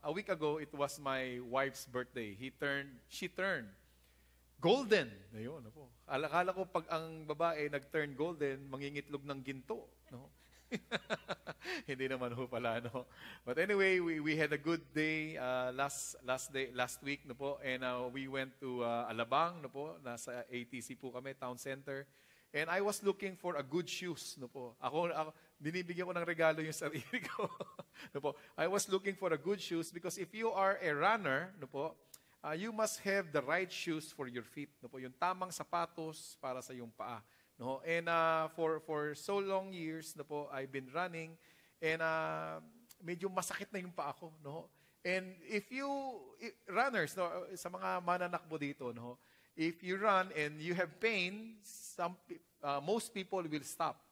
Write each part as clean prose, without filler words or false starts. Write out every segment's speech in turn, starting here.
a week ago, it was my wife's birthday. She turned golden. Ayun, po. Akala ko pag ang babae nag-turn golden, mangingitlog ng ginto. No? Hindi naman ho pala, no? But anyway, we had a good day last week, no po. And we went to Alabang, no po. Nasa ATC po kami, Town Center. And I was looking for a good shoes, no po. Ako binibigyan ko ng regalo yung sarili ko. No po. I was looking for a good shoes because if you are a runner, no po, you must have the right shoes for your feet, no po. Yung tamang sapatos para sa iyong paa, no. And for so long years, no po, I've been running and medyo masakit na yung paa ko, no. And runners, no, sa mga mananakbo dito, no, if you run and you have pain, most people will stop.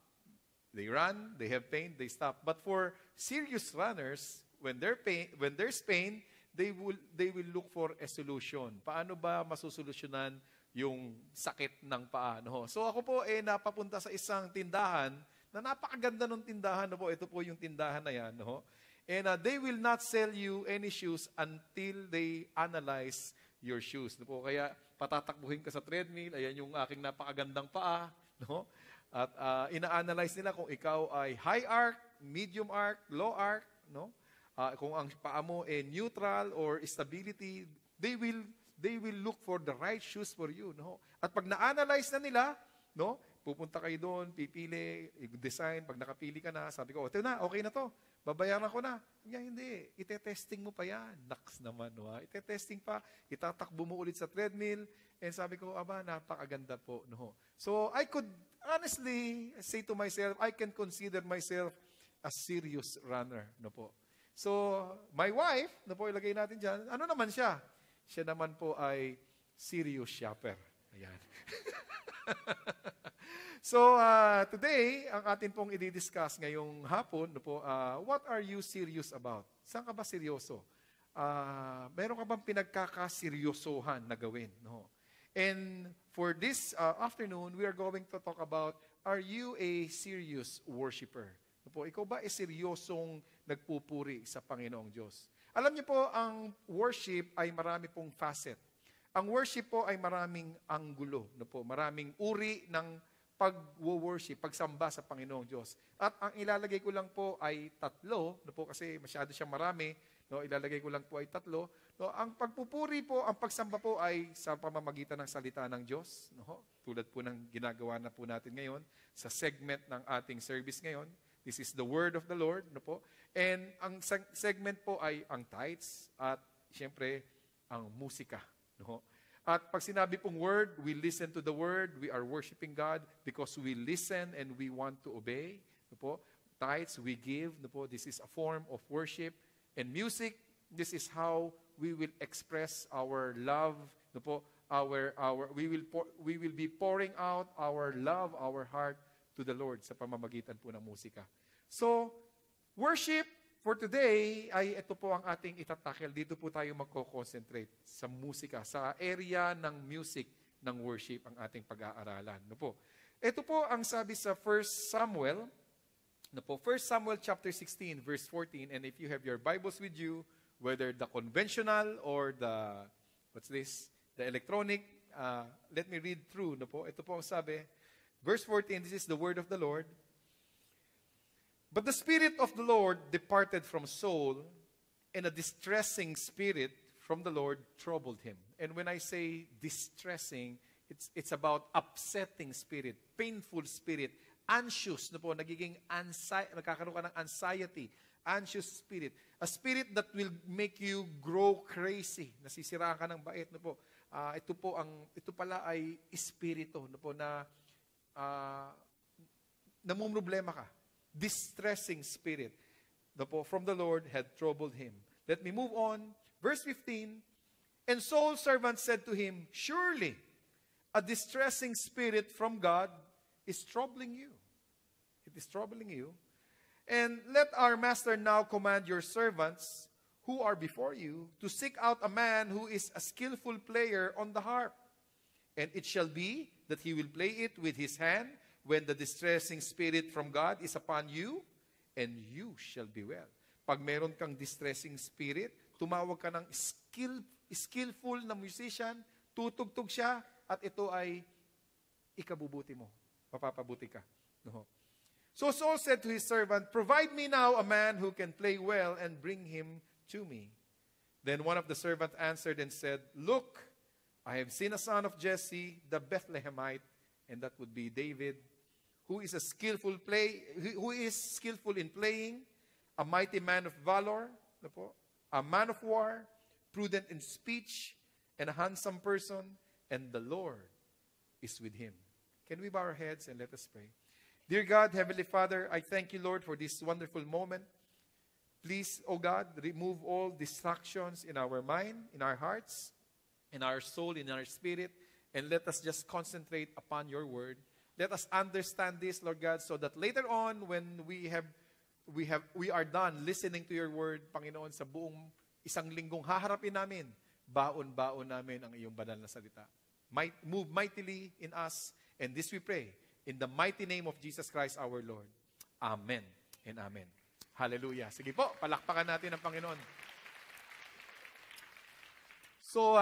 They run, they have pain, they stop. But for serious runners, when there's pain, they will look for a solution. Paano ba masusolusyonan yung sakit ng paa? No? So ako po napapunta sa isang tindahan na napakaganda ng tindahan. No po? Ito po yung tindahan na yan. No? And they will not sell you any shoes until they analyze your shoes. No po? Kaya patatakbuhin ka sa treadmill, ayan yung aking napakagandang paa. No? At ina-analyze nila kung ikaw ay high arc, medium arc, low arc, no? Kung ang paa mo neutral or stability, they will look for the right shoes for you, no? At pag na-analyze na nila, no? Pupunta kayo doon, pipili, i-design, pag nakapili ka na, sabi ko, ito na, okay na to. Babayaran ko na. Hindi, ite-testing mo pa yan. Naks naman, no? Ite-testing pa, itatakbo mo ulit sa treadmill, and sabi ko, napakaganda po, no? So, I could honestly say to myself, I can consider myself a serious runner, no po. So, my wife, no po, ilagay natin dyan, ano naman siya? Siya naman po ay serious shopper. Ayan. So, today, ang atin pong i-discuss ngayong hapon, no po, what are you serious about? Saan ka ba seryoso? Meron ka bang pinagkakaseryosohan na gawin? No? And for this afternoon, we are going to talk about, are you a serious worshiper? No po, ikaw ba ay seryosong nagpupuri sa Panginoong Diyos? Alam niyo po, ang worship ay marami pong facet. Ang worship po ay maraming anggulo. No po, maraming uri ng pag-worship, pagsamba sa Panginoong Diyos. At ang ilalagay ko lang po ay tatlo, no po, kasi masyado siyang marami, no, ilalagay ko lang po ay tatlo. No, ang pagpupuri po, ang pagsamba po ay sa pamamagitan ng salita ng Diyos, no? Tulad po ng ginagawa na po natin ngayon sa segment ng ating service ngayon. This is the word of the Lord, no po. And ang segment po ay ang tithes at siyempre ang musika, no? At pag sinabi pong word, we listen to the word, we are worshiping God because we listen and we want to obey. No po? Tithes, we give. No po? This is a form of worship. And music, this is how we will express our love. No po? We will be pouring out our love, our heart to the Lord sa pamamagitan po ng musika. So, worship for today ay ito po ang ating itatakel. Dito po tayo magko-concentrate sa musika, sa area ng music ng worship ang ating pag-aaralan. No po. Ito po ang sabi sa 1 Samuel, no po, 1 Samuel chapter 16 verse 14, and if you have your Bibles with you, whether the conventional or the electronic, let me read through, no po. Ito po ang sabi, verse 14, this is the word of the Lord. But the Spirit of the Lord departed from Saul, and a distressing spirit from the Lord troubled him. And when I say distressing, it's about upsetting spirit, painful spirit, anxious, no po, nagkakaroon ka ng anxiety, anxious spirit. A spirit that will make you grow crazy, nasisiraan ka ng bait, no po. Ito pala ay espiritu, no po, na namumroblema ka. Distressing spirit, from the Lord had troubled him. Let me move on. Verse 15, and Saul's servant said to him, surely a distressing spirit from God is troubling you. It is troubling you. And let our master now command your servants who are before you to seek out a man who is a skillful player on the harp. And it shall be that he will play it with his hand when the distressing spirit from God is upon you, and you shall be well. Pag meron kang distressing spirit, tumawag ka ng skillful na musician, tutugtog siya, at ito ay ikabubuti mo. Mapapabuti ka. No? So Saul said to his servant, "Provide me now a man who can play well and bring him to me." Then one of the servants answered and said, "Look, I have seen a son of Jesse, the Bethlehemite," and that would be David, who is skillful in playing, a mighty man of valor, a man of war, prudent in speech, and a handsome person, and the Lord is with him. Can we bow our heads and let us pray? Dear God, Heavenly Father, I thank you, Lord, for this wonderful moment. Please, O God, remove all distractions in our mind, in our hearts, in our soul, in our spirit, and let us just concentrate upon your word. Let us understand this, Lord God, so that later on, when we are done listening to your word, Panginoon, sa buong isang linggong haharapin namin, baon-baon namin ang iyong banal na salita. Move mightily in us, and this we pray, in the mighty name of Jesus Christ our Lord. Amen and amen. Hallelujah. Sige po, palakpakan natin ang Panginoon. So,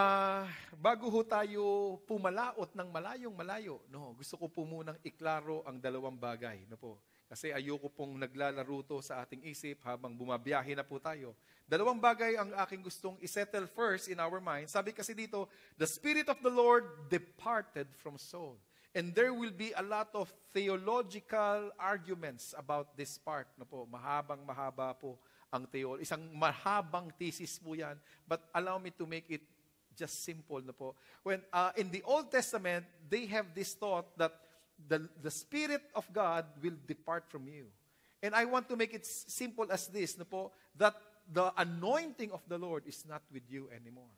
bago ho tayo pumalaot ng malayong-malayo, no, gusto ko po munang iklaro ang dalawang bagay. No po. Kasi ayoko pong naglalaro to sa ating isip habang bumabiyahe na po tayo. Dalawang bagay ang aking gustong isettle first in our mind. Sabi kasi dito, the Spirit of the Lord departed from Saul. And there will be a lot of theological arguments about this part. No po, mahaba po ang theology. Isang mahabang thesis po yan. But allow me to make it just simple. No po. When in the Old Testament, they have this thought that the Spirit of God will depart from you. And I want to make it simple as this, no po, that the anointing of the Lord is not with you anymore.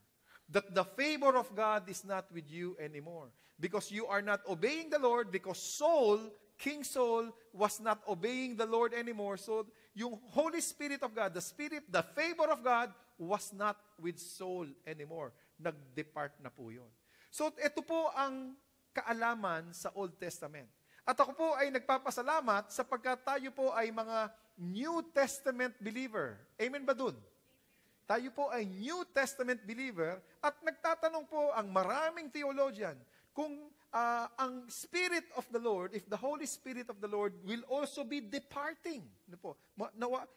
That the favor of God is not with you anymore. Because you are not obeying the Lord, because King Saul, was not obeying the Lord anymore. So, yung Holy Spirit of God, the favor of God, was not with Saul anymore. Nag-depart na po yun. So, ito po ang kaalaman sa Old Testament. At ako po ay nagpapasalamat sapagkat tayo po ay mga New Testament believer. Amen ba dun? Tayo po ay New Testament believer at nagtatanong po ang maraming theologian kung ang Spirit of the Lord, if the Holy Spirit of the Lord will also be departing. Ano po?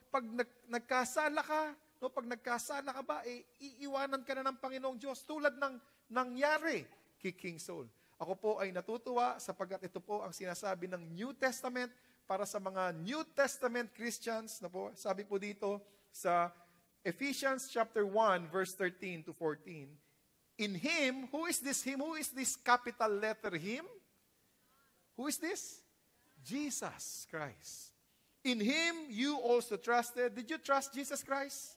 Pag nagkasala ka, no, pag nagkasala ka ba, iiwanan ka na ng Panginoong Diyos tulad ng nangyari kay King Saul. Ako po ay natutuwa sapagkat ito po ang sinasabi ng New Testament para sa mga New Testament Christians. No po, sabi po dito sa Ephesians chapter 1, verse 13 to 14, in Him, who is this Him? Who is this capital letter Him? Who is this? Jesus Christ. In Him, you also trusted. Did you trust Jesus Christ?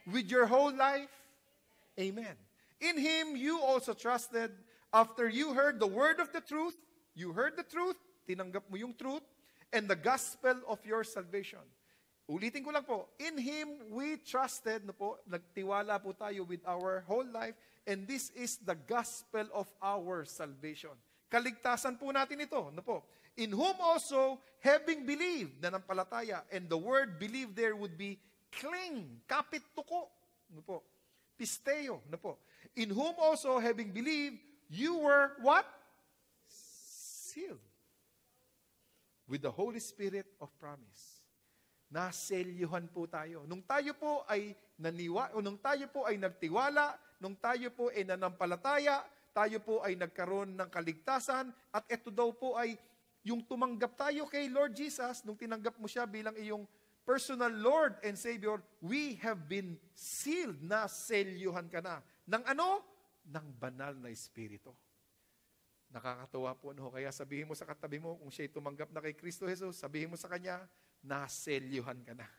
With your whole life? Amen. In Him, you also trusted after you heard the word of the truth. You heard the truth, tinanggap mo yung truth, and the gospel of your salvation. Ulitin ko lang po, in Him we trusted, no po, nagtiwala po tayo with our whole life, and this is the gospel of our salvation. Kaligtasan po natin ito, no po. In whom also, having believed, nanampalataya, and the word believe there would be cling, kapit tuko, no po. Pisteo, no po. In whom also, having believed, you were what? Sealed with the Holy Spirit of promise. Naselyuhan po tayo. Nung tayo po ay nagtiwala, nung tayo po ay nanampalataya, tayo po ay nagkaroon ng kaligtasan, at ito daw po ay yung tumanggap tayo kay Lord Jesus, nung tinanggap mo siya bilang iyong personal Lord and Savior, we have been sealed, naselyuhan ka na. Ng ano? Ng banal na Espiritu. Nakakatuwa po, no? Kaya sabihin mo sa katabi mo, kung siya'y tumanggap na kay Kristo Jesus, sabihin mo sa kanya, naselyuhan ka na.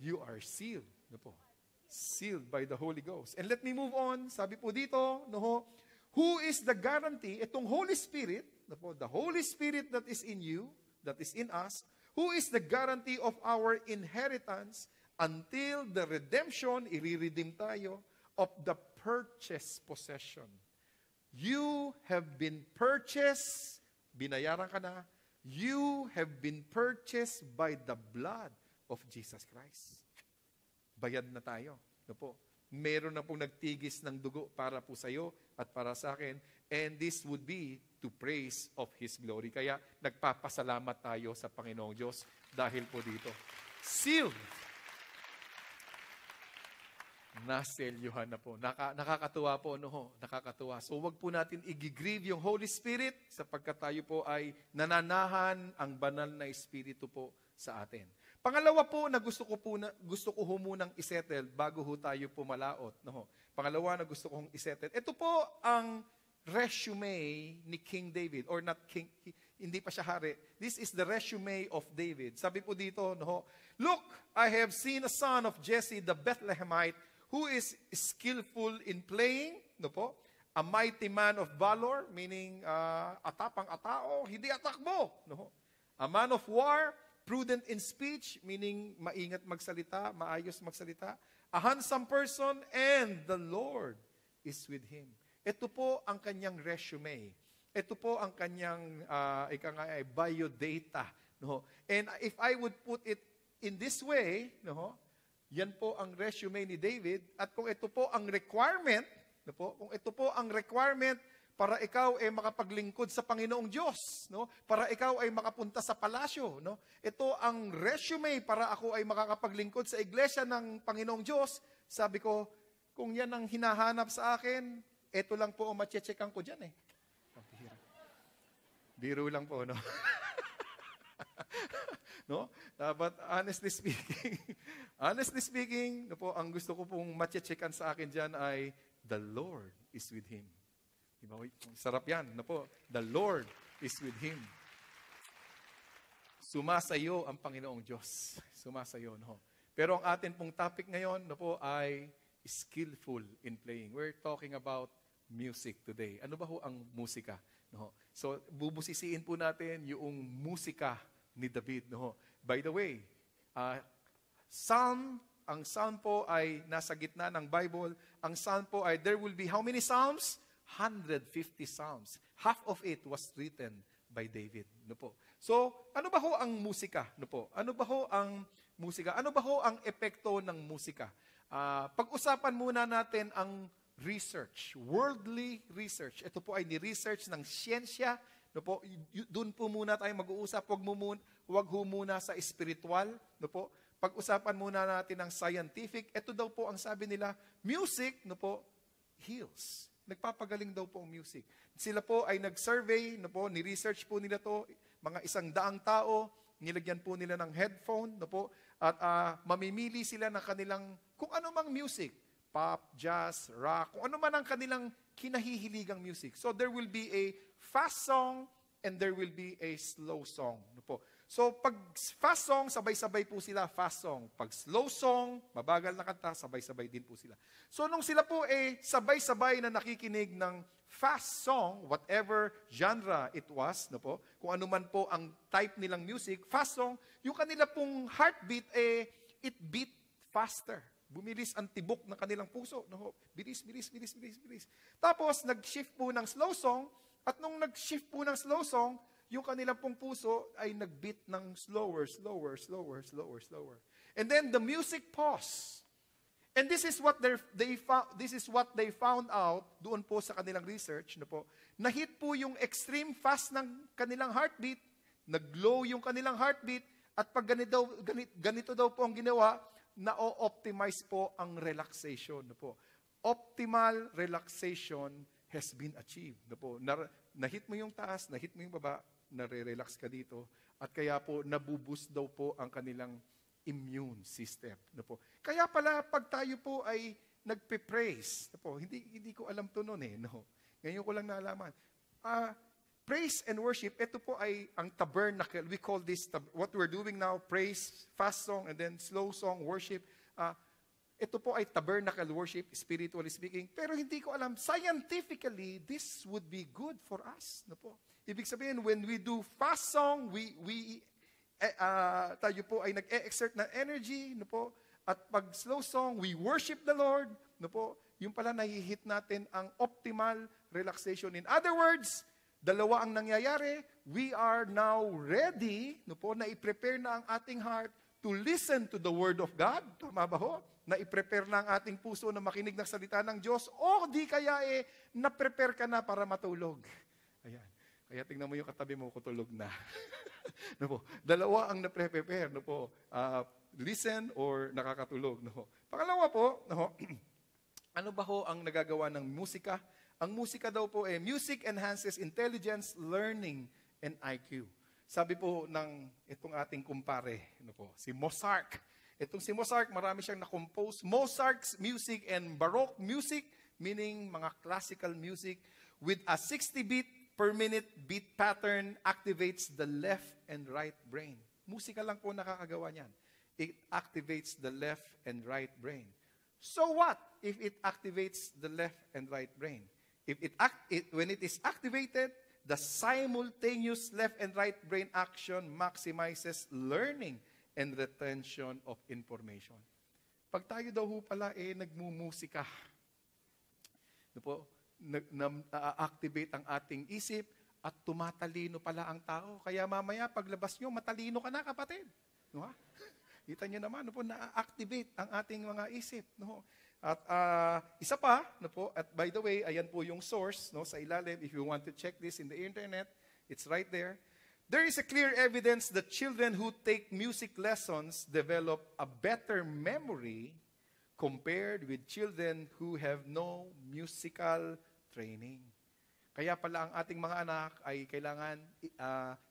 You are sealed. No po? Sealed by the Holy Ghost. And let me move on. Sabi po dito, no, who is the guarantee? Itong Holy Spirit, no po, the Holy Spirit that is in you, that is in us, who is the guarantee of our inheritance until the redemption, i-redeem tayo, of the purchased possession. You have been purchased, binayaran ka na, you have been purchased by the blood of Jesus Christ. bayad na tayo. No po. Meron na pong nagtigis ng dugo para po sa iyo at para sa akin. And this would be to praise of His glory. Kaya nagpapasalamat tayo sa Panginoong Diyos dahil po dito. Sealed. Naselyuhan na po. Nakakatuwa po, no ho? Nakakatuwa. So wag po natin i-grieve yung Holy Spirit sapagkat tayo po ay nananahan ang banal na Espiritu po sa atin. Pangalawa po na gusto ko ho munang isettle bago ho tayo pumalaot. No? Pangalawa na gusto kong isettle. Ito po ang resume ni King David, or not King, hindi pa siya hari. This is the resume of David. Sabi po dito, no? Look, I have seen a son of Jesse the Bethlehemite who is skillful in playing, no po? A mighty man of valor, meaning atapang-atao, hindi atakbo, no? A man of war, prudent in speech, meaning maingat magsalita, maayos magsalita. A handsome person, and the Lord is with him. Ito po ang kanyang resume. Ito po ang kanyang biodata. No? And if I would put it in this way, no, yan po ang resume ni David. At kung ito po ang requirement, no po, kung ito po ang requirement para ikaw ay makapaglingkod sa Panginoong Diyos, no? Para ikaw ay makapunta sa palasyo, no? Ito ang resume para ako ay makakapaglingkod sa iglesia ng Panginoong Diyos. Sabi ko, kung yan ang hinahanap sa akin, ito lang po ang matcheckan ko diyan eh. Biro lang po, no? No? But honestly speaking, no po, ang gusto ko pong matcheckan sa akin diyan ay the Lord is with him. Diba? Sarap yan. No po? The Lord is with him. Sumasayo ang Panginoong Diyos. Sumasayo. No? Pero ang atin pong topic ngayon no po, ay skillful in playing. We're talking about music today. Ano ba ho ang musika? No? So, bubusisiin po natin yung musika ni David. No? By the way, ang psalm po ay nasa gitna ng Bible. Ang psalm po ay, there will be how many psalms? 150 psalms. Half of it was written by David. No po. So, ano ba ho ang musika? No po. Ano ba ho ang musika? Ano ba ho ang epekto ng musika? Pag-usapan muna natin ang research, worldly research. Ito po ay ni-research ng siyensya. No po. Doon po muna tayo mag-uusap. Wag ho muna sa spiritual. No po. Pag-usapan muna natin ang scientific. Ito daw po ang sabi nila, music, no po, heals. Nagpapagaling daw po ang music. Sila po ay nag-survey, no po, ni-research po nila to, mga 100 tao, nilagyan po nila ng headphone, no po, at mamimili sila ng kanilang, kung ano mang music, pop, jazz, rock, kung ano man ang kanilang kinahihiligang music. So there will be a fast song and there will be a slow song, no po. So, pag fast song, sabay-sabay po sila, fast song. Pag slow song, mabagal na kanta, sabay-sabay din po sila. So, nung sila po sabay-sabay na nakikinig ng fast song, whatever genre it was, no po, kung ano man po ang type nilang music, fast song, yung kanila pong heartbeat, it beat faster. Bumilis ang tibok ng kanilang puso. No? Bilis. Tapos, nag-shift po ng slow song, at nung nag-shift po ng slow song, yung kanilang pong puso ay nag-beat ng slower. And then the music paused. And this is what they found out doon po sa kanilang research, no po. Na-hit po yung extreme fast ng kanilang heartbeat, nag-low yung kanilang heartbeat, at pag ganito daw po ang ginawa, na-optimize po ang relaxation, no po. Optimal relaxation has been achieved, no po. Na-hit mo yung taas, na-hit mo yung baba, nare-relax ka dito, at kaya po nabuboost daw po ang kanilang immune system. No po. Kaya pala pag tayo po ay nagpe-praise, no po, hindi ko alam to noon no. Ngayon ko lang nalaman. Praise and worship, ito po ay ang tabernacle. We call this what we're doing now, praise, fast song, and then slow song, worship. Ito po ay tabernacle worship, spiritually speaking. Pero hindi ko alam, scientifically, this would be good for us. No po. Ibig sabihin, when we do fast song, tayo po ay nag-exert ng energy, no po. At pag slow song, we worship the Lord, no po. Yung pala nahihit natin ang optimal relaxation. In other words, dalawa ang nangyayari. We are now ready, no po, na i-prepare na ang ating heart to listen to the Word of God. Tama ba ho? Na i-prepare na ang ating puso na makinig ng salita ng Diyos, o di kaya na-prepare ka na para matulog. Ayan. Kaya tingnan mo yung katabi mo, kutulog na. No po? Dalawa ang na-prepare. No po? Listen or nakakatulog. No po? Pangalawa po, no? Ano ba ho ang nagagawa ng musika? Ang musika daw po music enhances intelligence, learning, and IQ. Sabi po ng itong ating kumpare, no po, si Mozart. Itong si Mozart, marami siyang na-compose. Mozart's music and Baroque music, meaning mga classical music, with a 60 beat per minute beat pattern activates the left and right brain. Musika lang po nakakagawa niyan. It activates the left and right brain. So what if it activates the left and right brain? When it is activated, the simultaneous left and right brain action maximizes learning and retention of information. Pag tayo daw ho pala nagmumusika, no po, na-activate ang ating isip at tumatalino pala ang tao. Kaya mamaya paglabas nyo, matalino ka na, kapatid. No, ha? Kita nyo naman, no po, na-activate ang ating mga isip. No? At isa pa, no po, at by the way, ayan po yung source, no, sa ilalim. If you want to check this in the internet, it's right there. There is a clear evidence that children who take music lessons develop a better memory compared with children who have no musical training. Kaya pala ang ating mga anak ay kailangan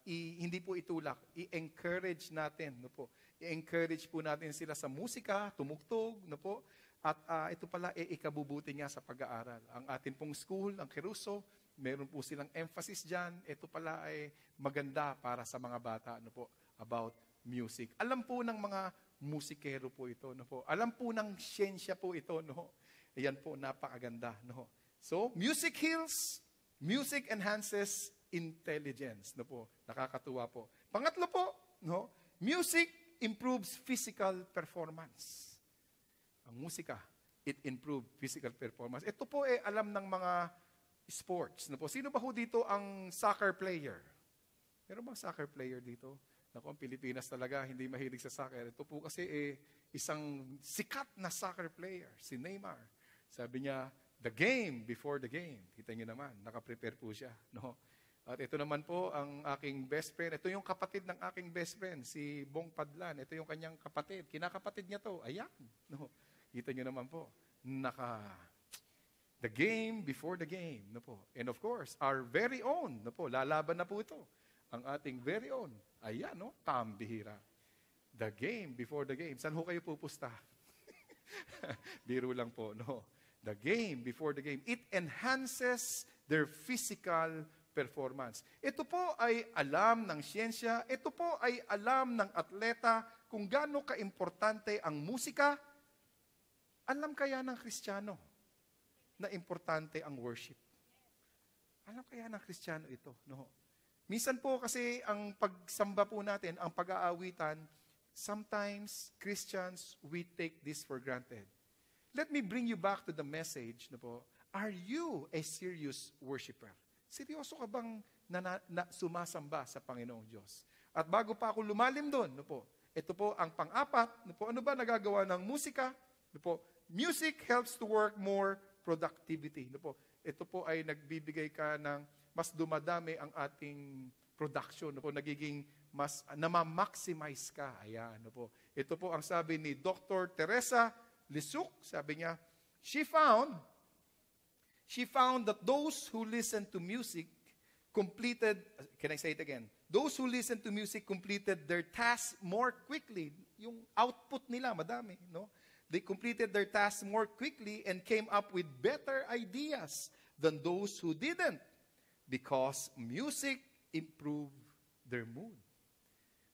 hindi po itulak, i-encourage natin, no po. I-encourage po natin sila sa musika, tumugtog, no po. At ito pala ikabubuti niya sa pag-aaral. Ang ating pong school, ang Keruso, meron po silang emphasis diyan. Ito pala ay maganda para sa mga bata, no po, about music. Alam po ng mga musikero po ito, no po. Alam po ng siyensya po ito, no. Ayan po, napakaganda, no. So, music heals, music enhances intelligence, no po. Nakakatuwa po. Pangatlo po, no, music improves physical performance. Ang musika, it improves physical performance. Ito po alam ng mga sports, no po. Sino ba ho dito ang soccer player? Meron bang soccer player dito? Naku, ang Pilipinas talaga hindi mahilig sa soccer. Ito po kasi isang sikat na soccer player, si Neymar. Sabi niya, the game before the game. Kita niyo naman, nakaprepare po siya. No? At ito naman po ang aking best friend. Ito yung kapatid ng aking best friend, si Bong Padlan. Ito yung kanyang kapatid. Kinakapatid niya to. Ayan. No? Kita niyo naman po, the game before the game. No po. And of course, our very own. No po, lalaban na po ito. Ang ating very own. Ayan, no? Pambihira. The game before the game. Saan ho kayo pupusta? Biro lang po, no? The game before the game. It enhances their physical performance. Ito po ay alam ng siyensya. Ito po ay alam ng atleta kung gaano kaimportante ang musika. Alam kaya ng Kristiyano na importante ang worship? Alam kaya ng Kristiyano ito? No? Minsan po kasi ang pagsamba po natin, ang pag-aawitan, sometimes Christians, we take this for granted. Let me bring you back to the message. No po. Are you a serious worshiper? Seryoso ka bang sumasamba sa Panginoong Diyos? At bago pa ako lumalim doon, no po, ito po ang pang-apat, no po, ano ba nagagawa ng musika? No po, music helps to work more productivity. No po, ito po ay nagbibigay ka ng mas dumadami ang ating production. No po, nagiging mas namamaximize ka. Ayan, no po. Ito po ang sabi ni Dr. Teresa Lisuk, sabi niya, she found that those who listen to music completed, can I say it again? Those who listen to music completed their tasks more quickly. Yung output nila, madami, no? They completed their tasks more quickly and came up with better ideas than those who didn't because music improved their mood.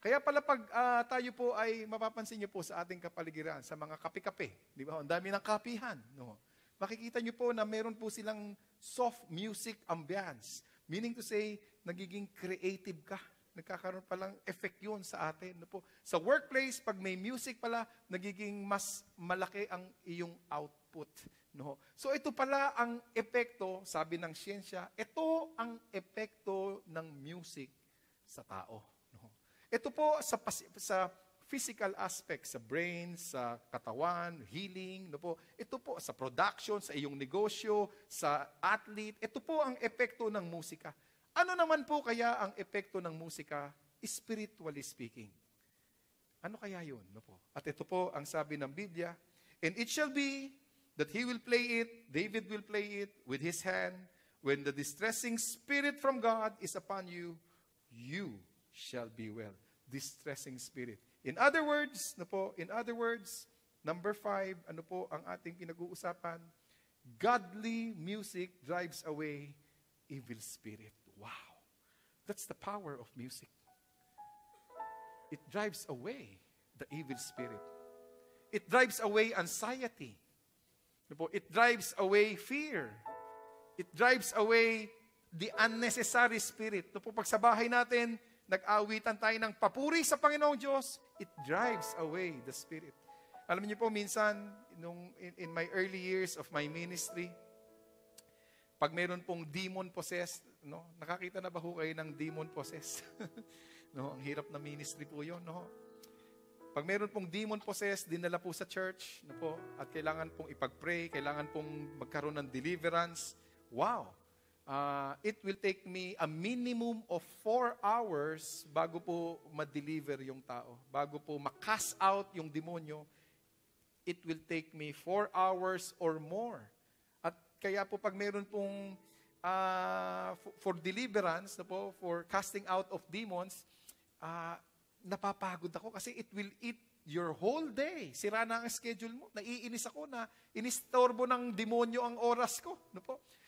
Kaya pala pag tayo po ay mapapansin niyo po sa ating kapaligiran, sa mga kape-kape, di ba? Ang dami ng kapihan, no? Makikita niyo po na meron po silang soft music ambience. Meaning to say, nagiging creative ka. Nagkakaroon palang effect yun sa atin. No po? Sa workplace, pag may music pala, nagiging mas malaki ang iyong output. No? So ito pala ang epekto, sabi ng siyensya, ito ang epekto ng music sa tao. No? Ito po sa physical aspects, sa brain, sa katawan, healing, no po. Ito po sa production, sa iyong negosyo, sa athlete. Ito po ang epekto ng musika. Ano naman po kaya ang epekto ng musika, spiritually speaking? Ano kaya yun? No po? At ito po ang sabi ng Biblia, and it shall be that he will play it, David will play it with his hand. When the distressing spirit from God is upon you, you shall be well. Distressing spirit. In other words, number 5, ano po ang ating pinag-uusapan? Godly music drives away evil spirit. Wow! That's the power of music. It drives away the evil spirit. It drives away anxiety. It drives away fear. It drives away the unnecessary spirit. Pag sa bahay natin, nag-awitan tayo ng papuri sa Panginoong Diyos, it drives away the spirit. Alam niyo po, minsan, in my early years of my ministry, pag meron pong demon possessed, nakakita na ba ho kayo ng demon possessed? Ang hirap na ministry po yun. Pag meron pong demon possessed, dinala po sa church, at kailangan pong ipag-pray, kailangan pong magkaroon ng deliverance. Wow! It will take me a minimum of 4 hours bago po ma-deliver yung tao. Bago po ma-cast out yung demonyo, it will take me 4 hours or more. At kaya po pag meron pong for deliverance, for casting out of demons, napapagod ako kasi it will eat your whole day. Sira na ang schedule mo. Naiinis ako na inistorbo ng demonyo ang oras ko.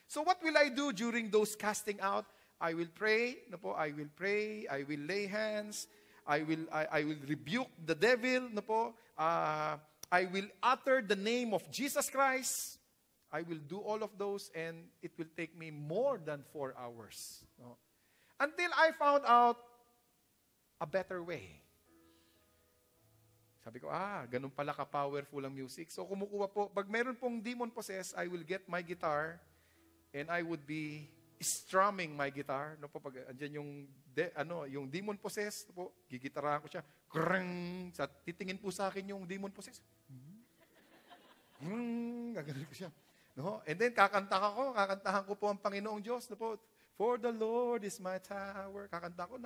So what will I do during those casting out? I will pray, I will pray, I will lay hands, I will rebuke the devil, I will utter the name of Jesus Christ. I will do all of those and it will take me more than 4 hours. Until I found out a better way. Sabi ko, ganun pala ka-powerful ang music. So kumukuha po, pag meron pong demon possessed, I will get my guitar and I would be strumming my guitar. Pag andyan yung demon possessed, gigitarahan ko siya. Krang! Titingin po sa akin yung demon possessed. Gaganon ko siya. And then kakantahan ko po ang Panginoong Diyos. For the Lord is my tower. Kakanta ko.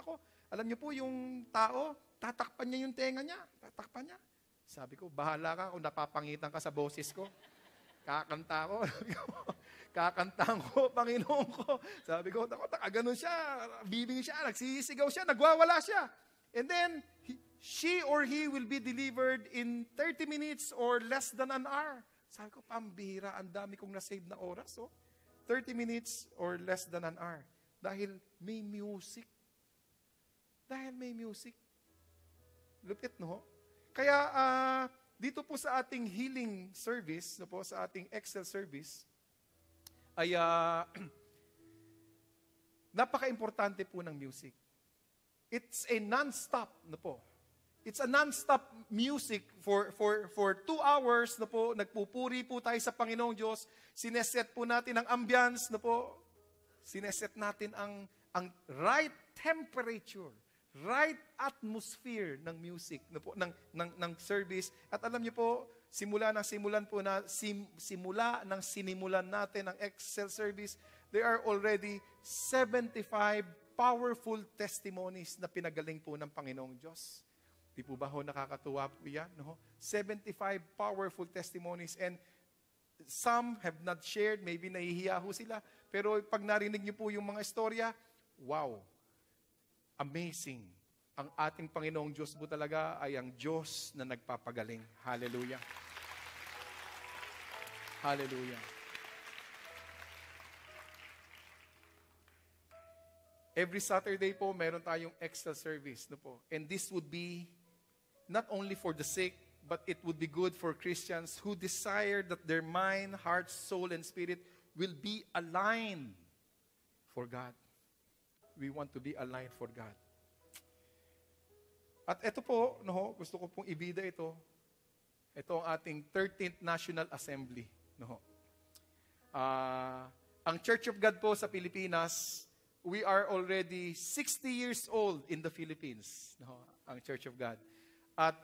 Alam niyo po yung tao, tatakpan niya yung tenga niya. Tatakpan niya. Sabi ko, bahala ka kung napapangitan ka sa boses ko. Kakanta ko. Kakantahan ko, Panginoon ko. Sabi ko, ganun siya. Bibing siya, nagsisigaw siya, nagwawala siya. And then, she or he will be delivered in 30 minutes or less than an hour. Sabi ko, pambihira, ang dami kong na-save na oras. 30 minutes or less than an hour. Dahil may music. Lupit, no? Kaya, dito po sa ating healing service, sa ating Excel service, ay napaka-importante po ng music. It's a non-stop, It's a non-stop music for 2 hours, nagpupuri po tayo sa Panginoong Diyos. Sineset po natin ang ambience, Sineset natin ang right temperature, right atmosphere ng music, ng service. At alam niyo po, simula ng sinimulan natin ang Excel service, there are already 75 powerful testimonies na pinagaling po ng Panginoong Diyos. Di po ba ho nakakatuwa po yan? 75 powerful testimonies, and some have not shared, maybe nahihiya ho sila, pero pag narinig niyo po yung mga istorya, wow, amazing. Ang ating Panginoong Diyos po talaga ay ang Diyos na nagpapagaling. Hallelujah. Hallelujah. Every Saturday po, meron tayong extra service. And this would be not only for the sick, but it would be good for Christians who desire that their mind, heart, soul, and spirit will be aligned for God. We want to be aligned for God. At ito po, gusto ko pong ibida ito. Ito ang ating 13th National Assembly. Ang Church of God po sa Pilipinas, we are already 60 years old in the Philippines. Ang Church of God. At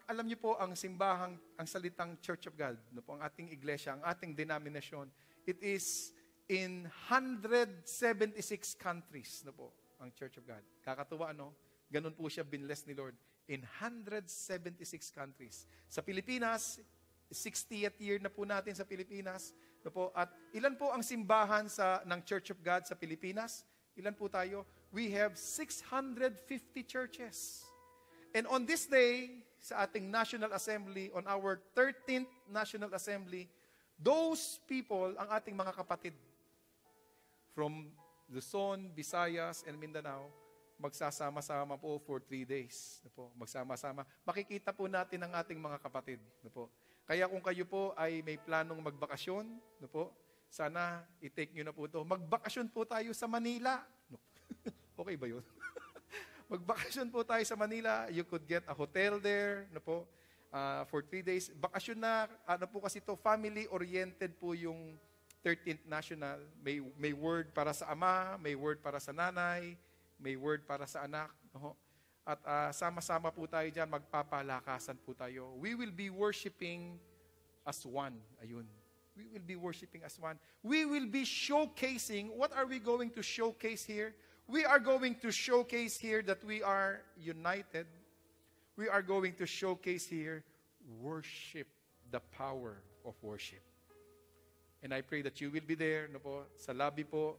alam niyo po, ang simbahang, ang salitang Church of God, no po, ang ating iglesia, ang ating denomination, it is in 176 countries, no po, ang Church of God. Kakatuwa, no? Ganun po siya binless ni Lord. In 176 countries. Sa Pilipinas, 60th year na po natin sa Pilipinas. No po, at ilan po ang simbahan ng Church of God sa Pilipinas? Ilan po tayo? We have 650 churches. And on this day, sa ating National Assembly, on our 13th National Assembly, those people, ang ating mga kapatid, from Luzon, Visayas, and Mindanao, magsasama-sama po for 3 days. No po, magsama-sama. Makikita po natin ang ating mga kapatid. No po. Kaya kung kayo po ay may planong magbakasyon, no po, sana i-take nyo na po ito. Magbakasyon po tayo sa Manila. No. Okay ba yun? Magbakasyon po tayo sa Manila. You could get a hotel there, no po, for 3 days. Bakasyon na, ano po kasi ito, family-oriented po yung 13th National. May word para sa ama, may word para sa nanay, may word para sa anak. No? At sama-sama po tayo dyan, magpapalakasan po tayo. We will be worshiping as one. Ayun. We will be worshiping as one. We will be showcasing. What are we going to showcase here? We are going to showcase here that we are united. We are going to showcase here worship, the power of worship. And I pray that you will be there. No po, sa lobby po,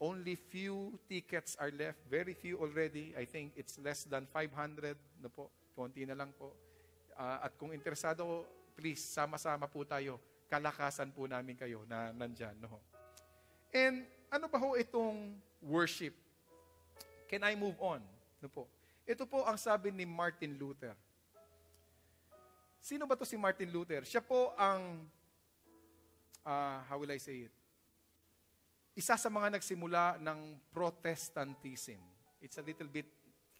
only few tickets are left. Very few already. I think it's less than 500. No po, konti na lang po. At kung interesado, please, sama-sama po tayo. Kalakasan po namin kayo na nandyan. No? And ano ba ho itong worship? Can I move on? No po. Ito po ang sabi ni Martin Luther. Sino ba to si Martin Luther? Siya po ang, how will I say it? Isa sa mga nagsimula ng Protestantism. It's a little bit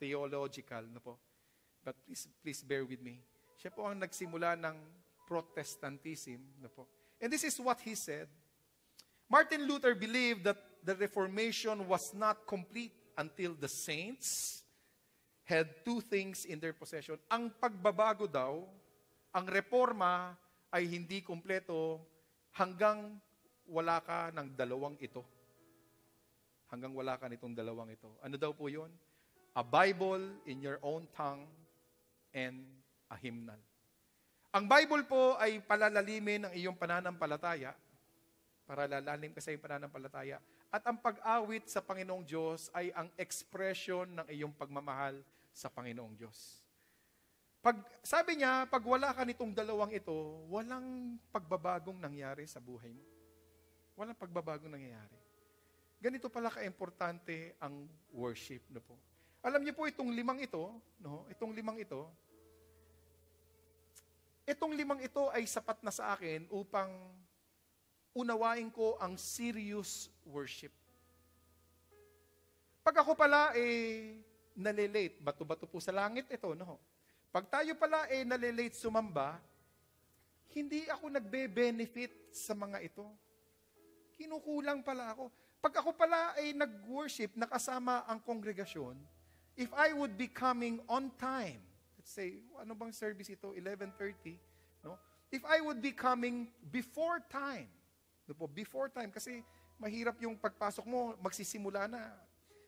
theological, no po. But please bear with me. Siya po ang nagsimula ng Protestantism, no po. And this is what he said. Martin Luther believed that the Reformation was not complete until the saints had 2 things in their possession. Ang pagbabago daw, ang reforma ay hindi kumpleto hanggang wala ka ng 2 ito. Hanggang wala ka nitong 2 ito. Ano daw po yun? A Bible in your own tongue and a hymnal. Ang Bible po ay palalalimin ang iyong pananampalataya. Para lalalim ka sa iyong pananampalataya. At ang pag-awit sa Panginoong Diyos ay ang expression ng iyong pagmamahal sa Panginoong Diyos. Sabi niya, pag wala ka nitong 2 ito, walang pagbabagong nangyari sa buhay mo. Walang pagbabagong nangyayari. Ganito pala ka-importante ang worship. No po. Alam niyo po itong 5 ito, no? Itong 5 ito ay sapat na sa akin upang unawain ko ang serious worship. Pag ako pala nalilate, bato-bato po sa langit ito, no? Pag tayo pala nalilate sumamba, hindi ako nagbe-benefit sa mga ito. Kinukulang pala ako. Pag ako pala ay nag-worship, nakasama ang kongregasyon, if I would be coming on time, let's say, ano bang service ito? 11:30, no? If I would be coming before time, no po, before time, kasi mahirap yung pagpasok mo, magsisimula na.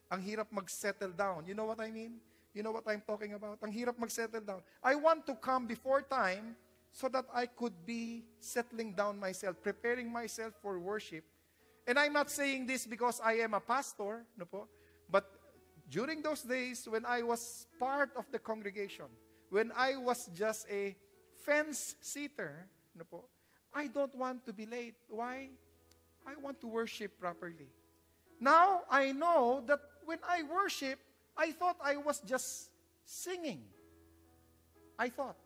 Ang hirap mag-settle down. You know what I mean? You know what I'm talking about? Ang hirap mag-settle down. I want to come before time so that I could be settling down myself, preparing myself for worship. And I'm not saying this because I am a pastor, no po, but during those days when I was part of the congregation, when I was just a fence sitter, no po, I don't want to be late. Why? I want to worship properly. Now, I know that when I worship, I thought I was just singing. I thought.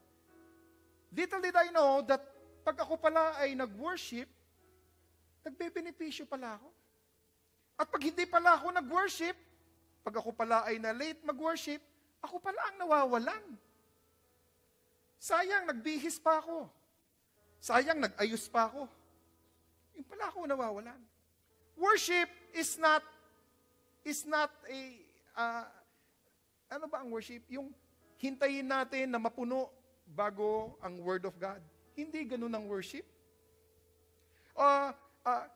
Little did I know that pag ako pala ay nag-worship, nagbe-benepisyo pala ako. At pag hindi pala ako nag-worship, pag ako pala ay na-late mag-worship, ako pala ang nawawalan. Sayang, nagbihis pa ako. Sayang, nag-ayos pa ako. Yung pala ako nawawalan. Worship is not a, ano ba ang worship? Yung hintayin natin na mapuno bago ang Word of God. Hindi ganun ang worship.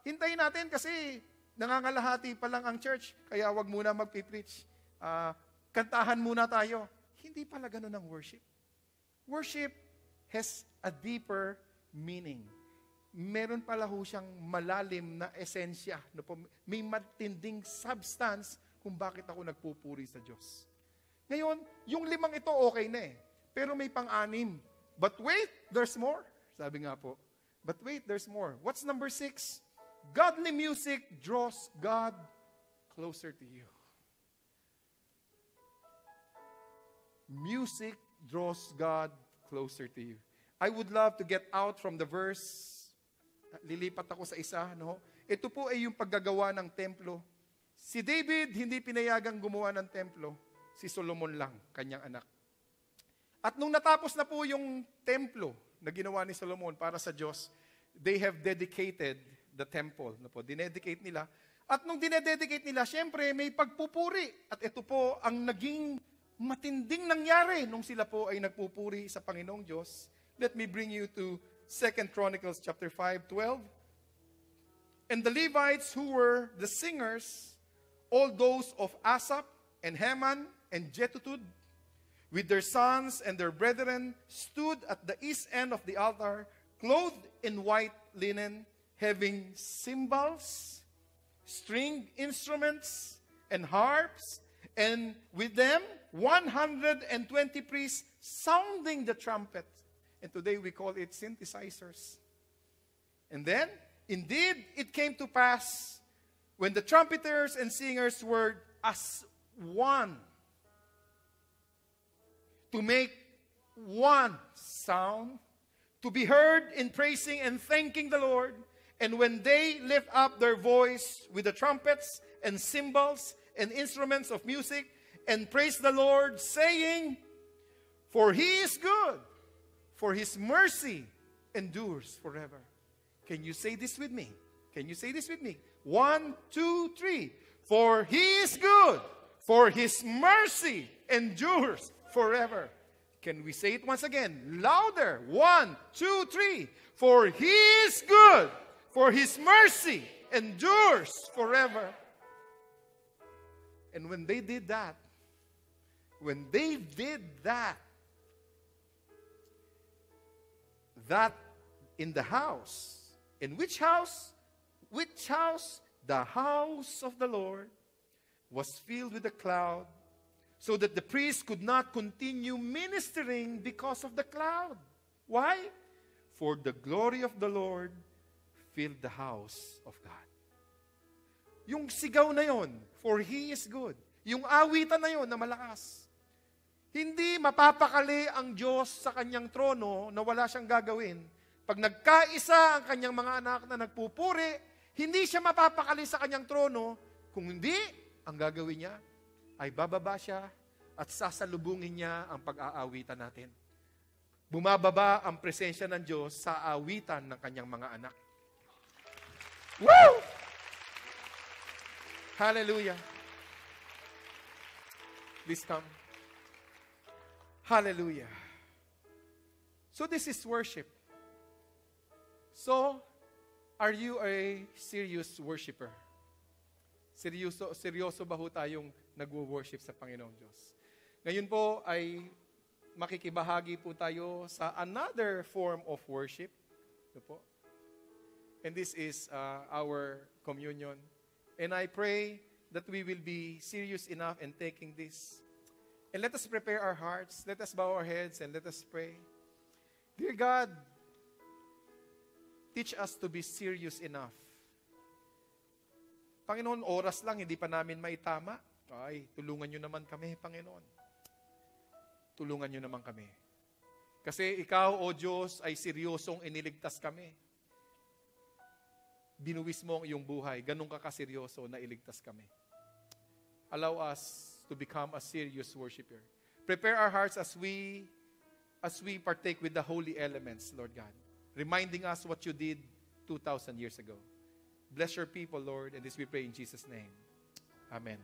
Hintayin natin kasi nangangalahati pa lang ang church, kaya wag muna magpipreach. Kantahan muna tayo. Hindi pala ganun ang worship. Worship has a deeper meaning. Meron pala ho siyang malalim na esensya. May matinding substance kung bakit ako nagpupuri sa Diyos. Ngayon, yung 5 ito okay na eh. Pero may pang-6. But wait, there's more. Sabi nga po. But wait, there's more. What's number 6? Godly music draws God closer to you. Music draws God closer to you. I would love to get out from the verse. Lilipat ako sa isa, no? Ito po ay yung paggagawa ng templo. Si David, hindi pinayagang gumawa ng templo. Si Solomon lang, kanyang anak. At nung natapos na po yung templo na ginawa ni Solomon para sa Diyos, they have dedicated the temple. No po, dinedicate nila. At nung dinededicate nila, syempre may pagpupuri. At ito po ang naging matinding nangyari nung sila po ay nagpupuri sa Panginoong Diyos. Let me bring you to 2 Chronicles chapter 5:12. And the Levites who were the singers, all those of Asaph and Heman and Jeduthun, with their sons and their brethren, stood at the east end of the altar, clothed in white linen, having cymbals, stringed instruments, and harps, and with them 120 priests sounding the trumpet. And today we call it synthesizers. And then, indeed, it came to pass when the trumpeters and singers were as one to make one sound, to be heard in praising and thanking the Lord. And when they lift up their voice with the trumpets and cymbals and instruments of music and praise the Lord, saying, for He is good, for His mercy endures forever. Can you say this with me? Can you say this with me? 1, 2, 3. For He is good, for His mercy endures forever. Can we say it once again? Louder. 1, 2, 3. For He is good, for His mercy endures forever. And when they did that, that in the house, in which house? Which house? The house of the Lord was filled with a cloud, so that the priest could not continue ministering because of the cloud. Why? For the glory of the Lord filled the house of God. Yung sigaw na yon, for He is good. Yung awitan na yon na malakas. Hindi mapapakali ang Diyos sa kanyang trono na wala siyang gagawin. Pag nagkaisa ang kanyang mga anak na nagpupuri, hindi siya mapapakali sa kanyang trono. Kung hindi, ang gagawin niya ay bababa siya at sasalubungin niya ang pag-aawitan natin. Bumababa ang presensya ng Diyos sa awitan ng kanyang mga anak. Woo! Hallelujah. Please come. Hallelujah. So this is worship. So, are you a serious worshiper? Seryoso ba ho tayong nagwo-worship sa Panginoong Diyos? Ngayon po ay makikibahagi po tayo sa another form of worship. Ito po. And this is our communion. And I pray that we will be serious enough in taking this. And let us prepare our hearts. Let us bow our heads and let us pray. Dear God, teach us to be serious enough. Panginoon, oras lang, hindi pa namin maitama. Ay, tulungan nyo naman kami, Panginoon. Tulungan nyo naman kami. Kasi ikaw, O Diyos, ay seryosong iniligtas kami. Binuwis mo ang iyong buhay. Ganun ka kaseryoso na iligtas kami. Allow us to become a serious worshiper. Prepare our hearts as we partake with the holy elements, Lord God. Reminding us what you did 2,000 years ago. Bless your people, Lord, and this we pray in Jesus' name. Amen.